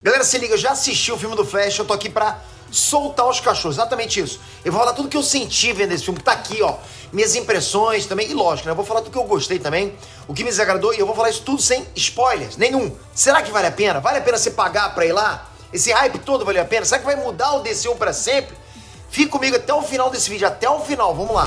Galera, se liga, eu já assisti o filme do Flash, eu tô aqui pra soltar os cachorros, exatamente isso. Eu vou falar tudo que eu senti vendo esse filme, que tá aqui, ó, minhas impressões também, e lógico, né, eu vou falar tudo que eu gostei também, o que me desagradou, e eu vou falar isso tudo sem spoilers, nenhum. Será que vale a pena? Vale a pena você pagar pra ir lá? Esse hype todo valeu a pena? Será que vai mudar o DCU pra sempre? Fica comigo até o final desse vídeo, até o final, vamos lá.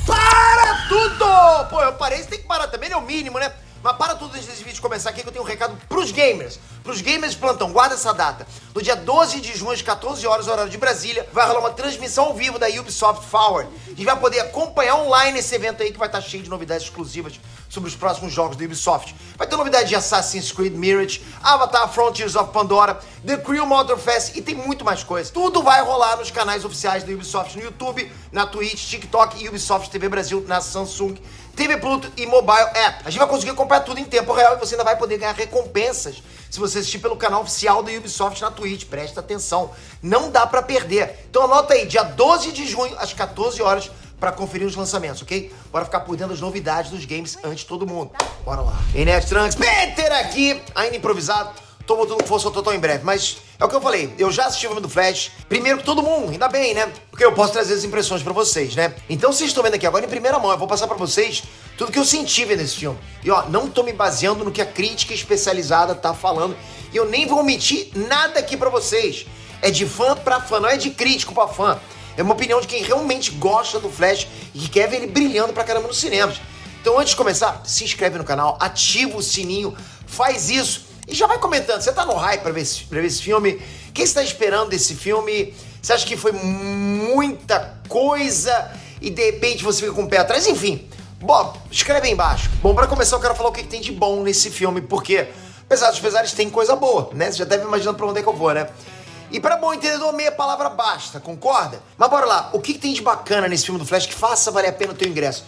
Para tudo! Pô, eu parei, você tem que parar também, é o mínimo, né? Mas para tudo antes desse vídeo começar aqui que eu tenho um recado pros gamers. Pros gamers de plantão, guarda essa data. No dia 12 de junho, às 14 horas, horário de Brasília, vai rolar uma transmissão ao vivo da Ubisoft Forward. A gente vai poder acompanhar online esse evento aí que vai estar cheio de novidades exclusivas sobre os próximos jogos da Ubisoft. Vai ter novidade de Assassin's Creed Mirage, Avatar Frontiers of Pandora, The Crew Motorfest e tem muito mais coisa. Tudo vai rolar nos canais oficiais da Ubisoft no YouTube, na Twitch, TikTok e Ubisoft TV Brasil na Samsung, TV Pluto e Mobile App. A gente vai conseguir acompanhar tudo em tempo real e você ainda vai poder ganhar recompensas se você assistir pelo canal oficial da Ubisoft na Twitch. Presta atenção, não dá pra perder. Então anota aí, dia 12 de junho, às 14 horas, pra conferir os lançamentos, ok? Bora ficar por dentro das novidades dos games antes de todo mundo. Bora lá. Enes Trunks, Peter aqui, ainda improvisado. Tô voltando com força total em breve, mas é o que eu falei, eu já assisti o filme do Flash, primeiro que todo mundo, ainda bem, né? Porque eu posso trazer as impressões pra vocês, né? Então vocês estão vendo aqui agora em primeira mão, eu vou passar pra vocês tudo que eu senti vendo esse filme. E ó, não tô me baseando no que a crítica especializada tá falando, e eu nem vou omitir nada aqui pra vocês. É de fã pra fã, não é de crítico pra fã. É uma opinião de quem realmente gosta do Flash e que quer ver ele brilhando pra caramba nos cinemas. Então antes de começar, se inscreve no canal, ativa o sininho, faz isso. E já vai comentando, você tá no hype pra ver esse filme? O que você tá esperando desse filme? Você acha que foi muita coisa e de repente você fica com o pé atrás? Enfim, bom, escreve aí embaixo. Bom, pra começar eu quero falar o que tem de bom nesse filme, porque apesar dos pesares tem coisa boa, né? Você já deve imaginando pra onde é que eu vou, né? E pra bom entendedor, meia palavra basta, concorda? Mas bora lá, o que tem de bacana nesse filme do Flash que faça valer a pena o teu ingresso?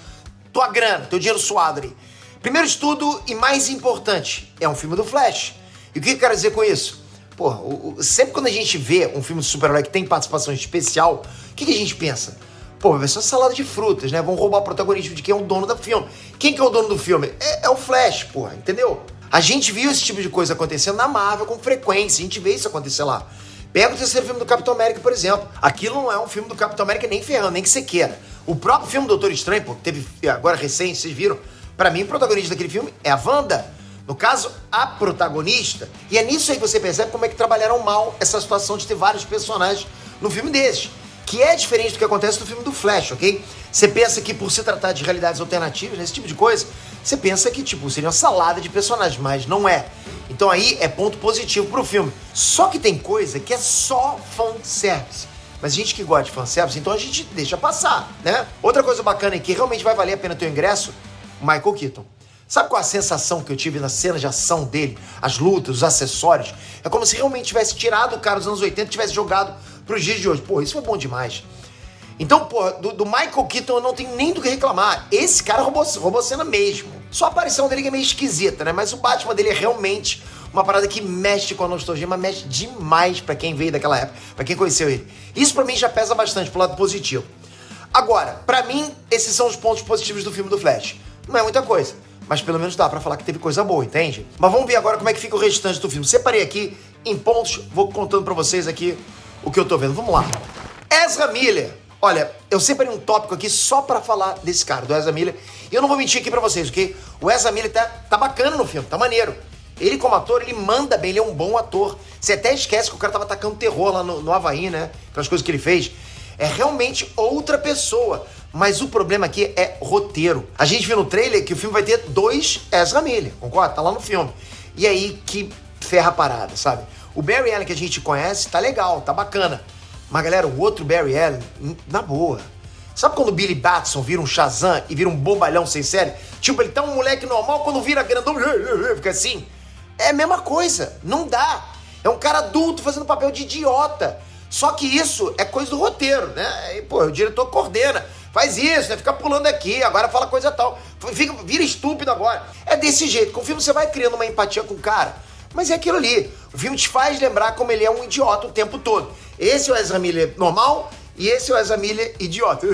Tua grana, teu dinheiro suado ali. Primeiro de tudo e mais importante, é um filme do Flash. E o que eu quero dizer com isso? Porra, sempre quando a gente vê um filme de super-herói que tem participação especial, o que a gente pensa? Pô, vai ser uma salada de frutas, né? Vão roubar o protagonismo de quem é o dono do filme. Quem que é o dono do filme? É o Flash, porra, entendeu? A gente viu esse tipo de coisa acontecendo na Marvel com frequência, a gente vê isso acontecer lá. Pega o terceiro filme do Capitão América, por exemplo. Aquilo não é um filme do Capitão América nem ferrando, nem que você queira. O próprio filme do Doutor Estranho, pô, que teve agora recente, vocês viram? Pra mim, o protagonista daquele filme é a Wanda. No caso, a protagonista. E é nisso aí que você percebe como é que trabalharam mal essa situação de ter vários personagens no filme desses. Que é diferente do que acontece no filme do Flash, ok? Você pensa que por se tratar de realidades alternativas, nesse tipo de coisa, você pensa que, tipo, seria uma salada de personagens, mas não é. Então aí é ponto positivo pro filme. Só que tem coisa que é só fanservice. Mas gente que gosta de fanservice, então a gente deixa passar, né? Outra coisa bacana e que realmente vai valer a pena ter o ingresso, Michael Keaton. Sabe qual a sensação que eu tive nas cenas de ação dele? As lutas, os acessórios? É como se realmente tivesse tirado o cara dos anos 80 e tivesse jogado pros dias de hoje. Pô, isso foi bom demais. Então, pô, do Michael Keaton eu não tenho nem do que reclamar. Esse cara roubou cena mesmo. Só a aparição dele que é meio esquisita, né? Mas o Batman dele é realmente uma parada que mexe com a nostalgia, mas mexe demais pra quem veio daquela época, pra quem conheceu ele. Isso pra mim já pesa bastante pro lado positivo. Agora, pra mim, esses são os pontos positivos do filme do Flash. Não é muita coisa, mas pelo menos dá pra falar que teve coisa boa, entende? Mas vamos ver agora como é que fica o restante do filme. Separei aqui em pontos, vou contando pra vocês aqui o que eu tô vendo. Vamos lá. Ezra Miller. Olha, eu separei um tópico aqui só pra falar desse cara, do Ezra Miller. E eu não vou mentir aqui pra vocês, ok? O Ezra Miller tá bacana no filme, tá maneiro. Ele como ator, ele manda bem, ele é um bom ator. Você até esquece que o cara tava atacando terror lá no Havaí, né? Aquelas coisas que ele fez. É realmente outra pessoa. Mas o problema aqui é roteiro. A gente viu no trailer que o filme vai ter 2 Ezra Miller, concorda? Tá lá no filme. E aí que ferra a parada, sabe? O Barry Allen que a gente conhece tá legal, tá bacana. Mas galera, o outro Barry Allen, na boa. Sabe quando o Billy Batson vira um Shazam e vira um bobalhão sem série? Tipo, ele tá um moleque normal, quando vira grandão, fica assim. É a mesma coisa, não dá. É um cara adulto fazendo papel de idiota. Só que isso é coisa do roteiro, né? E, pô, o diretor coordena. Faz isso, né? Fica pulando aqui, agora fala coisa tal. Vira estúpido agora. É desse jeito. Com o filme você vai criando uma empatia com o cara. Mas é aquilo ali. O filme te faz lembrar como ele é um idiota o tempo todo. Esse é o Ezra Miller normal e esse é o Ezra Miller idiota.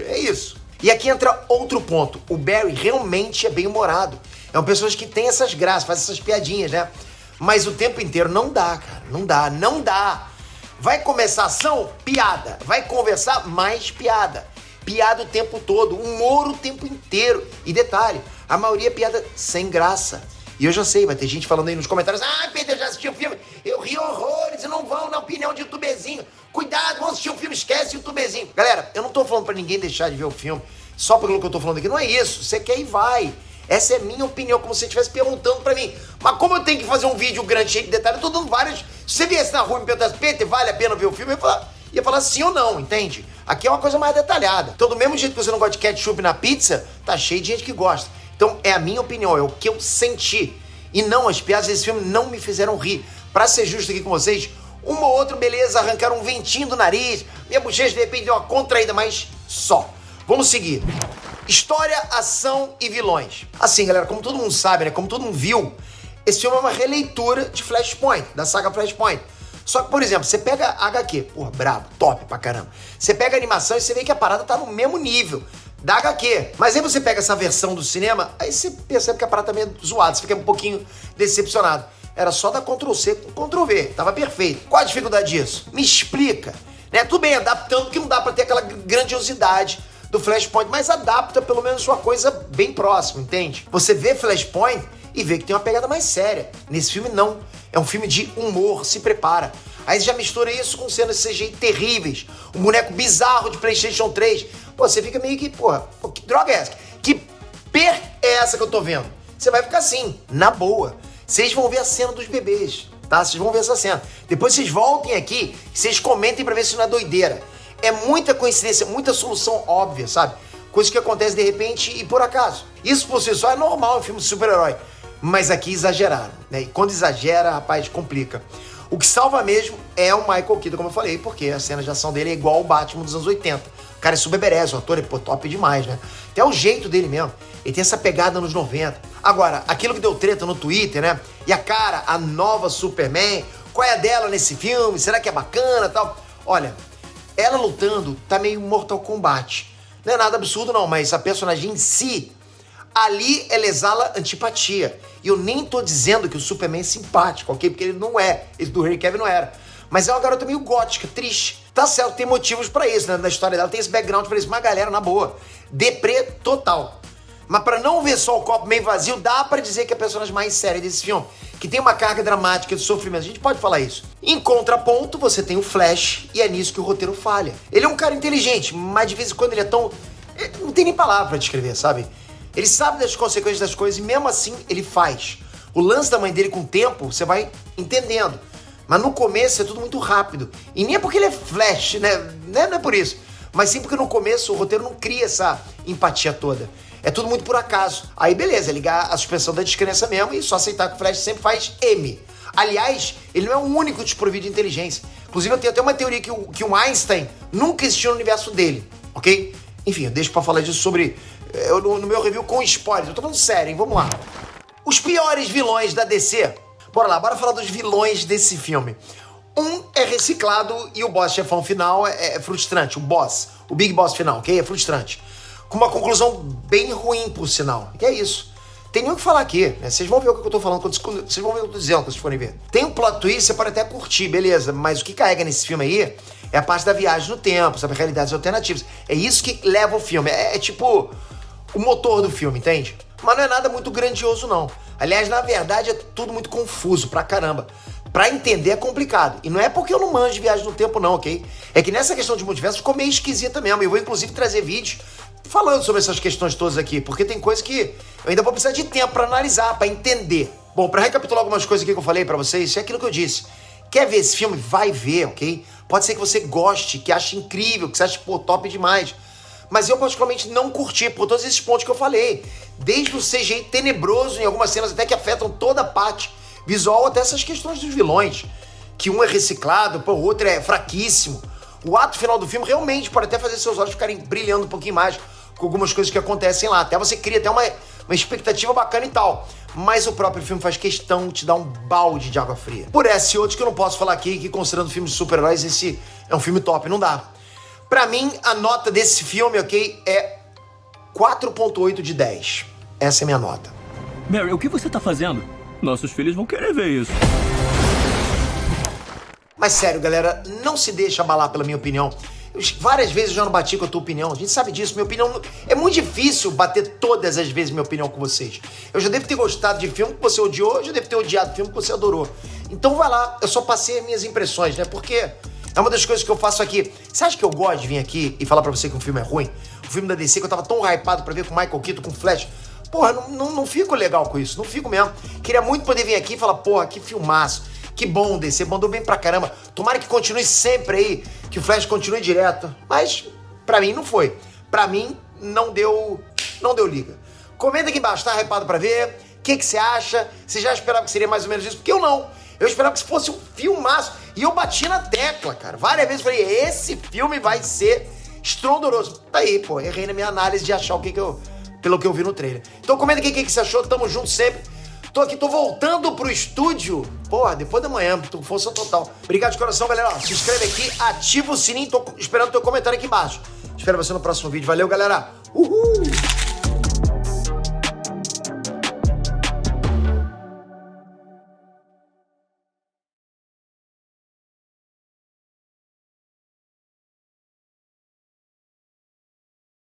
É isso. E aqui entra outro ponto. O Barry realmente é bem-humorado. É um personagem que tem essas graças, faz essas piadinhas, né? Mas o tempo inteiro não dá, cara. Não dá. Vai começar a ação? Piada. Vai conversar? Mais piada. Piada o tempo todo. Humor o tempo inteiro. E detalhe, a maioria é piada sem graça. E eu já sei, vai ter gente falando aí nos comentários: ah, Peter, já assistiu o filme? Eu ri horrores e não vão na opinião de youtuberzinho. Cuidado, vão assistir o filme, esquece o youtuberzinho. Galera, eu não tô falando pra ninguém deixar de ver o filme só pelo que eu tô falando aqui. Não é isso. Você quer e vai. Essa é minha opinião, como se você estivesse perguntando pra mim. Mas como eu tenho que fazer um vídeo grande, cheio de detalhes, eu tô dando vários. Se você viesse na rua e me perguntasse: Peter, vale a pena ver o filme? Eu ia falar sim ou não, entende? Aqui é uma coisa mais detalhada. Então, do mesmo jeito que você não gosta de ketchup na pizza, tá cheio de gente que gosta. Então, é a minha opinião, é o que eu senti. E não, as piadas desse filme não me fizeram rir. Pra ser justo aqui com vocês, uma ou outra, beleza, arrancaram um ventinho do nariz, minha bochecha de repente deu uma contraída, mas só. Vamos seguir. História, ação e vilões. Assim, galera, como todo mundo sabe, né, como todo mundo viu, esse filme é uma releitura de Flashpoint, da saga Flashpoint. Só que, por exemplo, você pega a HQ, porra, brabo, top pra caramba. Você pega a animação e você vê que a parada tá no mesmo nível da HQ. Mas aí você pega essa versão do cinema, aí você percebe que a parada tá meio zoada, você fica um pouquinho decepcionado. Era só dar Ctrl+C com Ctrl+V, tava perfeito. Qual a dificuldade disso? Me explica. Né? Tudo bem, adaptando, que não dá pra ter aquela grandiosidade do Flashpoint, mas adapta pelo menos uma coisa bem próxima, entende? Você vê Flashpoint e vê que tem uma pegada mais séria. Nesse filme, não. É um filme de humor, se prepara. Aí você já mistura isso com cenas CGI terríveis, um boneco bizarro de PlayStation 3. Pô, você fica meio que, porra, que droga é essa? Que per é essa que eu tô vendo? Você vai ficar assim, na boa. Vocês vão ver a cena dos bebês, tá? Vocês vão ver essa cena. Depois vocês voltem aqui e vocês comentem pra ver se não é doideira. É muita coincidência, muita solução óbvia, sabe? Coisa que acontece de repente e por acaso. Isso por si só é normal em filme de super-herói. Mas aqui exageraram, né? E quando exagera, rapaz, complica. O que salva mesmo é o Michael Keaton, como eu falei, porque a cena de ação dele é igual ao Batman dos anos 80. O cara é super badass, o ator é top demais, né? Até o jeito dele mesmo. Ele tem essa pegada nos 90. Agora, aquilo que deu treta no Twitter, né? E a cara, a nova Superman, qual é a dela nesse filme? Será que é bacana e tal? Olha, ela lutando tá meio Mortal Kombat. Não é nada absurdo não, mas a personagem em si, ali ela exala antipatia. E eu nem tô dizendo que o Superman é simpático, ok? Porque ele não é. Esse do Henry Cavill não era. Mas é uma garota meio gótica, triste. Tá certo, tem motivos pra isso, né? Na história dela tem esse background pra isso. Mas galera, na boa, deprê total. Mas pra não ver só o copo meio vazio, dá pra dizer que é a personagem mais séria desse filme, que tem uma carga dramática de sofrimento. A gente pode falar isso. Em contraponto, você tem o Flash, e é nisso que o roteiro falha. Ele é um cara inteligente, mas de vez em quando ele é tão... Não tem nem palavra pra descrever, sabe? Ele sabe das consequências das coisas e mesmo assim ele faz. O lance da mãe dele com o tempo, você vai entendendo. Mas no começo é tudo muito rápido. E nem é porque ele é Flash, né? Não é por isso. Mas sim porque no começo o roteiro não cria essa empatia toda. É tudo muito por acaso. Aí beleza, ligar a suspensão da descrença mesmo e só aceitar que o Flash sempre faz M. Aliás, ele não é o único desprovido de inteligência. Inclusive eu tenho até uma teoria que o Einstein nunca existiu no universo dele, ok? Enfim, eu deixo pra falar disso sobre... no meu review com spoilers. Eu tô falando sério, hein? Vamos lá. Os piores vilões da DC. Bora lá, bora falar dos vilões desse filme. Um é reciclado e o boss chefão final é frustrante. O Big Boss final, ok? É frustrante. Com uma conclusão bem ruim, por sinal. Que é isso. Tem nem o que falar aqui, né? Vocês vão ver o que eu tô falando, vocês vão ver o que eu tô dizendo quando vocês forem ver. Tem um plot twist, você pode até curtir, beleza. Mas o que carrega nesse filme aí é a parte da viagem no tempo, sabe? Realidades alternativas. É isso que leva o filme. É tipo o motor do filme, entende? Mas não é nada muito grandioso, não. Aliás, na verdade, é tudo muito confuso pra caramba. Pra entender é complicado. E não é porque eu não manjo de viagem no tempo, não, ok? É que nessa questão de multiverso ficou meio esquisita mesmo. Eu vou, inclusive, trazer vídeos falando sobre essas questões todas aqui, porque tem coisa que eu ainda vou precisar de tempo pra analisar, pra entender. Bom, pra recapitular algumas coisas aqui que eu falei pra vocês, é aquilo que eu disse. Quer ver esse filme? Vai ver, ok? Pode ser que você goste, que ache incrível, que você ache, pô, top demais. Mas eu particularmente não curti por todos esses pontos que eu falei. Desde o CGI tenebroso em algumas cenas até que afetam toda a parte visual, até essas questões dos vilões. Que um é reciclado, pô, o outro é fraquíssimo. O ato final do filme realmente pode até fazer seus olhos ficarem brilhando um pouquinho mais com algumas coisas que acontecem lá. Até você cria até uma expectativa bacana e tal. Mas o próprio filme faz questão de te dar um balde de água fria. Por essa e outros que eu não posso falar aqui, que considerando filmes de super-heróis, esse é um filme top, não dá. Pra mim, a nota desse filme, ok, é 4.8 de 10. Essa é a minha nota. Barry, o que você tá fazendo? Nossos filhos vão querer ver isso. Mas sério, galera, não se deixe abalar pela minha opinião. Várias vezes eu já não bati com a tua opinião. A gente sabe disso. Minha opinião... É muito difícil bater todas as vezes minha opinião com vocês. Eu já devo ter gostado de filme que você odiou, eu já devo ter odiado filme que você adorou. Então vai lá, eu só passei as minhas impressões, né? Porque é uma das coisas que eu faço aqui. Você acha que eu gosto de vir aqui e falar pra você que um filme é ruim? O filme da DC que eu tava tão hypado pra ver com o Michael Keaton, com o Flash. Porra, não fico legal com isso. Não fico mesmo. Queria muito poder vir aqui e falar, porra, que filmaço. Que bom, DC, mandou bem pra caramba. Tomara que continue sempre aí, que o Flash continue direto. Mas, pra mim, não foi. Pra mim, não deu liga. Comenta aqui embaixo, tá hypado pra ver? O que você acha? Você já esperava que seria mais ou menos isso? Porque eu não. Eu esperava que fosse um filmaço. E eu bati na tecla, cara. Várias vezes eu falei, esse filme vai ser estrondoroso. Tá aí, pô, errei na minha análise de achar pelo que eu vi no trailer. Então comenta aqui o que você achou, tamo junto sempre. Tô voltando pro estúdio. Porra, depois da manhã, tô com força total. Obrigado de coração, galera. Ó, se inscreve aqui, ativa o sininho, tô esperando teu comentário aqui embaixo. Espero você no próximo vídeo. Valeu, galera. Uhul!